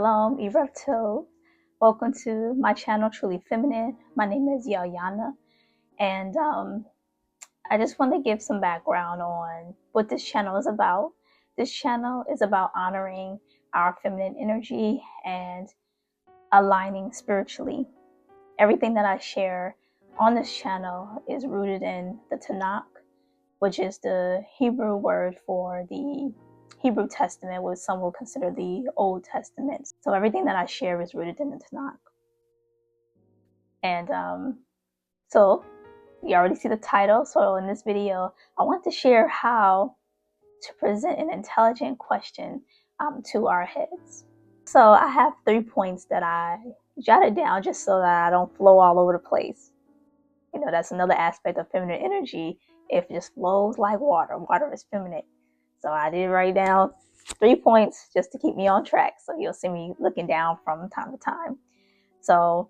Shalom, Erecto. Welcome to my channel, Truly Feminine. My name is Yalyana, and I just want to give some background on what this channel is about. This channel is about honoring our feminine energy and aligning spiritually. Everything that I share on this channel is rooted in the Tanakh, which is the Hebrew word for the Hebrew Testament, what some will consider the Old Testament. So everything that I share is rooted in the Tanakh. And so you already see the title. So in this video, I want to share how to present an intelligent question to our heads. So I have 3 points that I jotted down just so that I don't flow all over the place. You know, that's another aspect of feminine energy. If it just flows like water, water is feminine. So I did write down 3 points just to keep me on track. So you'll see me looking down from time to time. So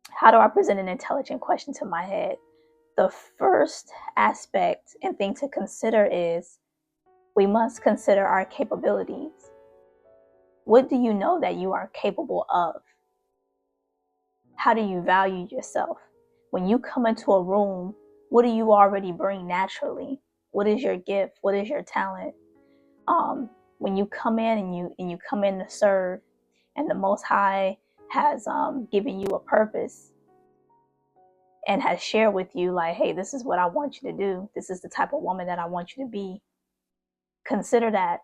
how do I present an intelligent question to my head? The first aspect and thing to consider is we must consider our capabilities. What do you know that you are capable of? How do you value yourself? When you come into a room, what do you already bring naturally? What is your gift? What is your talent? When you come in and you come in to serve, and the Most High has given you a purpose and has shared with you, like, hey, this is what I want you to do. This is the type of woman that I want you to be. Consider that.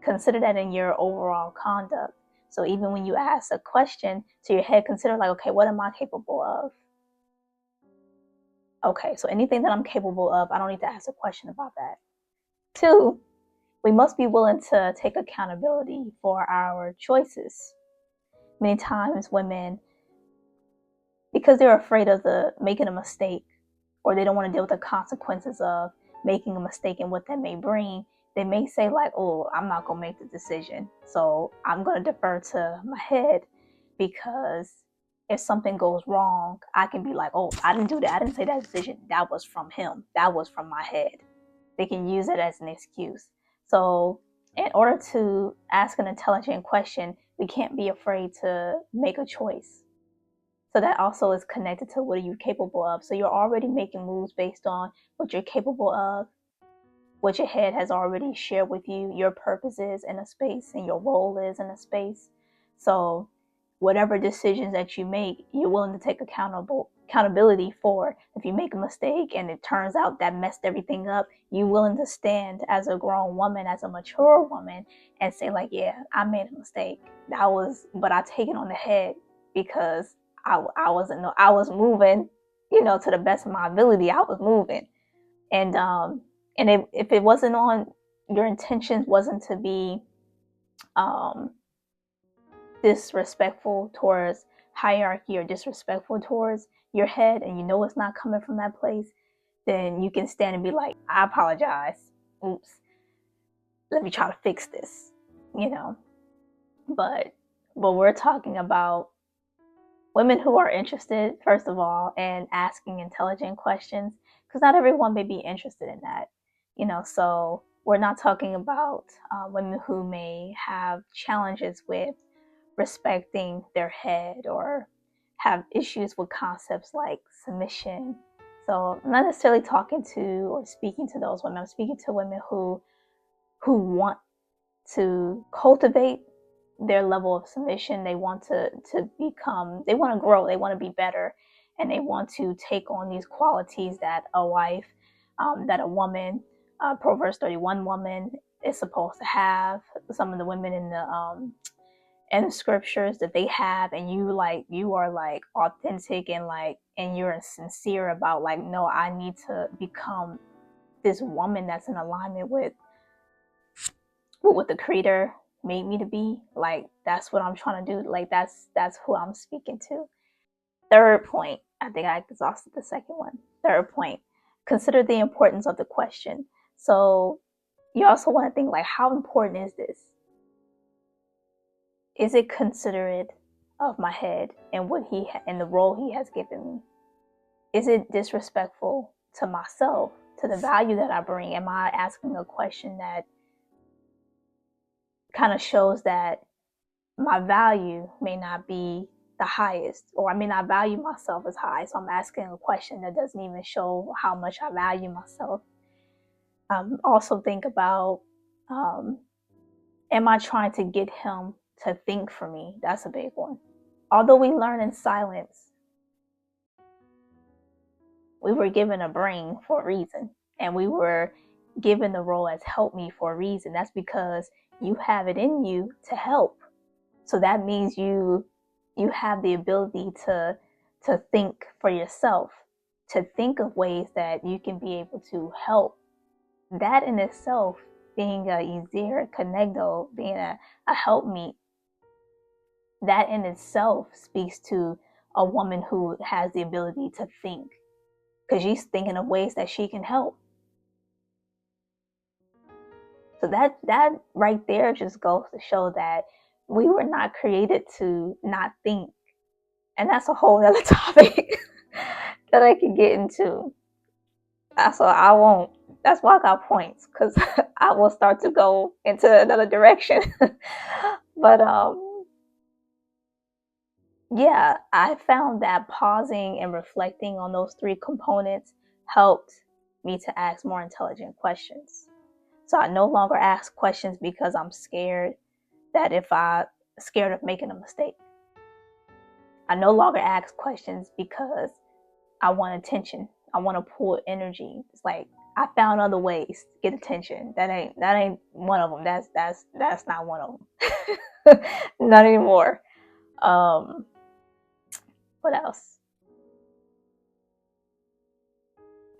Consider that in your overall conduct. So even when you ask a question to your head, consider like, okay, what am I capable of? Okay, so anything that I'm capable of, I don't need to ask a question about that. 2, we must be willing to take accountability for our choices. Many times women, because they're afraid of making a mistake, or they don't want to deal with the consequences of making a mistake and what that may bring, they may say like, oh, I'm not going to make the decision. So I'm going to defer to my head, because if something goes wrong, I can be like, oh, I didn't do that. I didn't say that decision. That was from him. That was from my head. They can use it as an excuse. So in order to ask an intelligent question, we can't be afraid to make a choice. So that also is connected to what are you capable of. So you're already making moves based on what you're capable of, what your head has already shared with you, your purpose is in a space and your role is in a space. So whatever decisions that you make, you're willing to take accountability for. If you make a mistake and it turns out that messed everything up, you're willing to stand as a grown woman, as a mature woman, and say like, yeah, I made a mistake. But I take it on the head, because I was moving, to the best of my ability. I was moving, and if it wasn't on, your intentions wasn't to be disrespectful towards hierarchy or disrespectful towards your head, and it's not coming from that place, then you can stand and be like, I apologize. Oops. Let me try to fix this. But we're talking about women who are interested, first of all, in asking intelligent questions, because not everyone may be interested in that. So we're not talking about women who may have challenges with respecting their head or have issues with concepts like submission. So I'm not necessarily talking to or speaking to those women. I'm speaking to women who want to cultivate their level of submission. They want to become, they want to grow, they want to be better, and they want to take on these qualities that a wife, that a woman, Proverbs 31 woman is supposed to have. Some of the women in the scriptures that they have, and you are like authentic and you're sincere about like, no, I need to become this woman that's in alignment with what the Creator made me to be. Like, that's what I'm trying to do. Like, that's who I'm speaking to. 3rd point, I think I exhausted the 2nd one. 3rd point, consider the importance of the question. So you also want to think like, how important is this? Is it considerate of my head and what and the role he has given me? Is it disrespectful to myself, to the value that I bring? Am I asking a question that kind of shows that my value may not be the highest, or I may not value myself as high. So I'm asking a question that doesn't even show how much I value myself. Also think about, am I trying to get him to think for me? That's a big one. Although we learn in silence, we were given a brain for a reason, and we were given the role as help me for a reason. That's because you have it in you to help. So that means you have the ability to think for yourself, to think of ways that you can be able to help. That in itself, being a easier conegdo, being a helpmeet, that in itself speaks to a woman who has the ability to think, because she's thinking of ways that she can help. So that right there just goes to show that we were not created to not think. And that's a whole other topic that I could get into. So I won't. That's why I got points, because I will start to go into another direction. But yeah, I found that pausing and reflecting on those three components helped me to ask more intelligent questions. So I no longer ask questions because I'm scared scared of making a mistake. I no longer ask questions because I want attention. I want to pull energy. It's like I found other ways to get attention. That ain't one of them. That's not one of them. Not anymore. What else?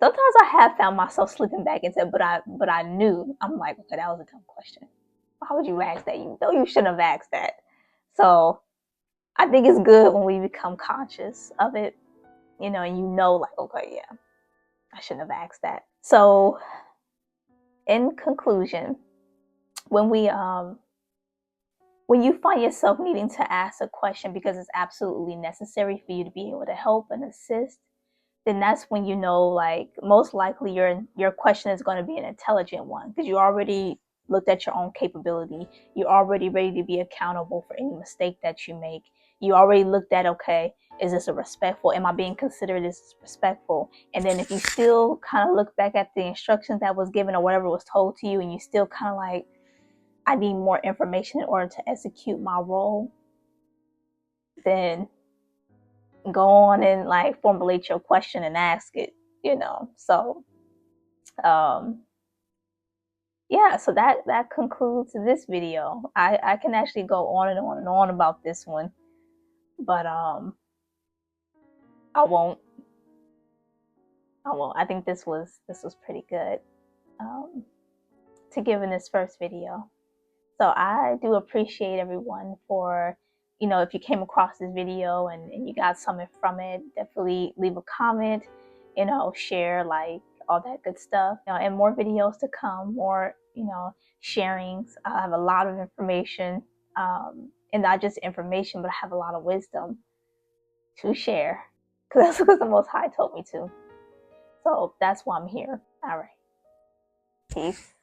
Sometimes I have found myself slipping back into it, but I knew. I'm like, okay, that was a dumb question. Why would you ask that? You know you shouldn't have asked that. So I think it's good when we become conscious of it, and like, okay, yeah, I shouldn't have asked that. So in conclusion, when you find yourself needing to ask a question because it's absolutely necessary for you to be able to help and assist, then that's when like, most likely your question is going to be an intelligent one, because you already looked at your own capability. You're already ready to be accountable for any mistake that you make. You already looked at, okay, is this a respectful? Am I being considered as respectful? And then if you still kind of look back at the instructions that was given or whatever was told to you, and you still kind of like, I need more information in order to execute my role, then go on and like formulate your question and ask it, So yeah, so that concludes this video. I can actually go on and on and on about this one, but I won't. I think this was pretty good to give in this first video. So I do appreciate everyone for, if you came across this video and you got something from it, definitely leave a comment, share, like, all that good stuff, and more videos to come, more, sharings. I have a lot of information, and not just information, but I have a lot of wisdom to share, because that's because the Most High told me to. So that's why I'm here. All right. Peace.